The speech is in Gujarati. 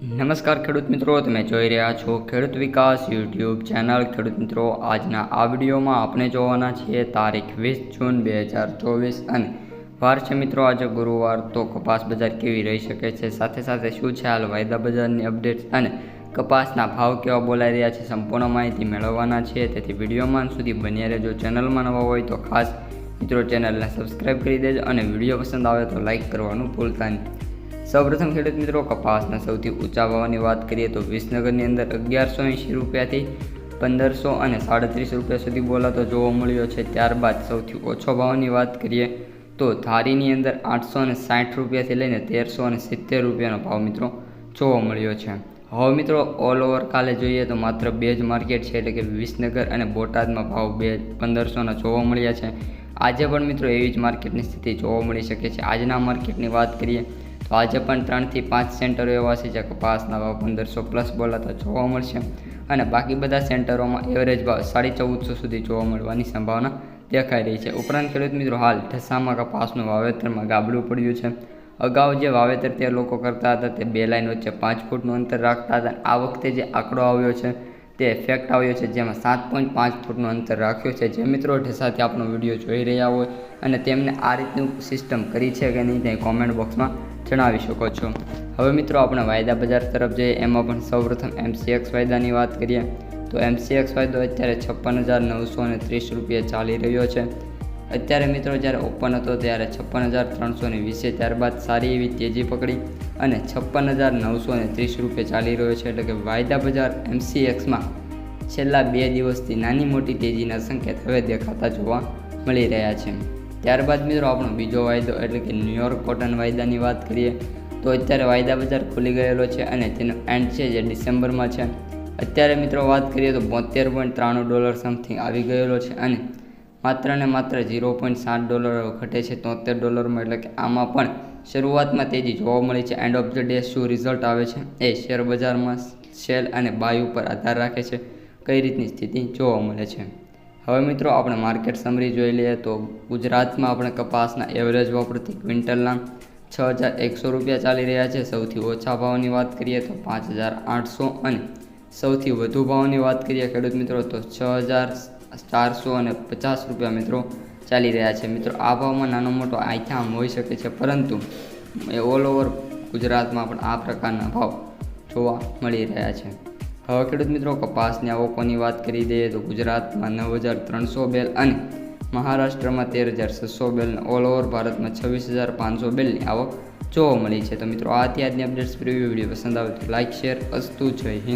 નમસ્કાર ખેડૂત મિત્રો, તમે જોઈ રહ્યા છો ખેડૂત વિકાસ યુટ્યુબ ચેનલ. ખેડૂત મિત્રો, આજના આ વિડીયોમાં આપણે જોવાના છીએ તારીખ 20 જૂન 2024 અને વાર છે મિત્રો આજે ગુરુવાર. તો કપાસ બજાર કેવી રહી શકે છે, સાથે સાથે શું છે હાલ વાયદા બજારની અપડેટ્સ અને કપાસના ભાવ કેવા બોલાઈ રહ્યા છે, સંપૂર્ણ માહિતી મેળવવાના છે. તેથી વિડીયોમાં સુધી બન્યા રહેજો. ચેનલમાં નવા હોય તો ખાસ મિત્રો ચેનલને સબસ્ક્રાઈબ કરી દેજો અને વિડીયો પસંદ આવે તો લાઇક કરવાનું ભૂલતા નહીં. સૌપ્રથમ ખેડૂત મિત્રો, કપાસના સૌથી ઊંચા ભાવની વાત કરીએ તો વિસનગરની અંદર 1180 રૂપિયાથી 1500 અને 37 રૂપિયા સુધી બોલાતો જોવા મળ્યો છે. ત્યારબાદ સૌથી ઓછો ભાવની વાત કરીએ તો ધારીની અંદર 860 રૂપિયાથી લઈને 1370 રૂપિયાનો ભાવ મિત્રો જોવા મળ્યો છે. હવે મિત્રો ઓલ ઓવર કાલે જોઈએ તો માત્ર બે જ માર્કેટ છે, એટલે કે વિસનગર અને બોટાદમાં ભાવ 1500ના જોવા મળ્યા છે. આજે પણ મિત્રો એવી જ માર્કેટની સ્થિતિ જોવા મળી શકે છે. આજના માર્કેટની વાત કરીએ તો આજે પણ 3 થી 5 સેન્ટરો એવા છે જ્યાં કપાસના ભાવ 1500 પ્લસ બોલાતા જોવા મળશે અને બાકી બધા સેન્ટરોમાં એવરેજ ભાવ 1450 સુધી જોવા મળવાની સંભાવના દેખાઈ રહી છે. ઉપરાંત ખેડૂત મિત્રો, હાલ ઠસામાં કપાસનું વાવેતરમાં ગાબડું પડ્યું છે. અગાઉ જે વાવેતર તે લોકો કરતા હતા તે બે લાઇન વચ્ચે 5 ફૂટનું અંતર રાખતા હતા. આ વખતે જે આંકડો આવ્યો છે તે ફેક્ટ આવ્યો છે, જેમાં 7.5 ફૂટનું અંતર રાખ્યો છે. જે મિત્રો ઠસાથી આપણો વિડીયો જોઈ રહ્યા હોય અને તેમને આ રીતનું સિસ્ટમ કરી છે કે નહીં તે કોમેન્ટ બોક્સમાં જણાવી શકો છો. હવે મિત્રો આપણે વાયદા બજાર તરફ જઈએ. એમાં પણ સૌપ્રથમ MCX વાયદાની વાત કરીએ તો MCX વાયદો અત્યારે 56,930 રૂપિયા ચાલી રહ્યો છે. અત્યારે મિત્રો જ્યારે ઓપન હતો ત્યારે 56,320, ત્યારબાદ સારી એવી તેજી પકડી અને 56,930 રૂપિયા ચાલી રહ્યો છે. એટલે કે વાયદા બજાર MCXમાં છેલ્લા 2 દિવસથી નાની મોટી તેજીના સંકેત હવે દેખાતા જોવા મળી રહ્યા છે. ત્યારબાદ મિત્રો આપણો બીજો વાયદો એટલે કે ન્યુયોર્ક કોટન વાયદાની વાત કરીએ તો અત્યારે વાયદા બજાર ખુલી ગયેલો છે અને તેનો એન્ડ છે જે ડિસેમ્બરમાં છે. અત્યારે મિત્રો વાત કરીએ તો $72.93 સમથિંગ આવી ગયેલો છે અને માત્ર ને માત્ર $0.7 ઘટે છે $73માં. એટલે કે આમાં પણ શરૂઆતમાં તેજી જોવા મળી છે. એન્ડ ઓફ ધ ડે શું રિઝલ્ટ આવે છે એ શેર બજારમાં સેલ અને બાય ઉપર આધાર રાખે છે, કઈ રીતની સ્થિતિ જોવા મળે છે. હવે મિત્રો આપણે માર્કેટ સમરી જોઈ લઈએ તો ગુજરાતમાં આપણે કપાસના એવરેજ ભાવ પ્રતિ ક્વિન્ટલના 6,100 રૂપિયા ચાલી રહ્યા છે. સૌથી ઓછા ભાવની વાત કરીએ તો 5,800 અને સૌથી વધુ ભાવની વાત કરીએ ખેડૂત મિત્રો તો 6,450 રૂપિયા મિત્રો ચાલી રહ્યા છે. મિત્રો આ ભાવમાં નાનો મોટો આથામ હોઈ શકે છે, પરંતુ ઓલ ઓવર ગુજરાતમાં પણ આ પ્રકારના ભાવ જોવા મળી રહ્યા છે. હવે ખેડૂત મિત્રો કપાસની આવકોની વાત કરી દઈએ તો ગુજરાતમાં 9,300 બેલ અને મહારાષ્ટ્રમાં 13,600 બેલ, ઓલ ઓવર ભારતમાં 26,500 બેલની આવક જોવા મળી છે. તો મિત્રો આ હતી આજની અપડેટ્સ. પ્રિવ્યુ વિડીયો પસંદ આવે તો લાઇક શેર. અસ્તુ જય હિન્દ.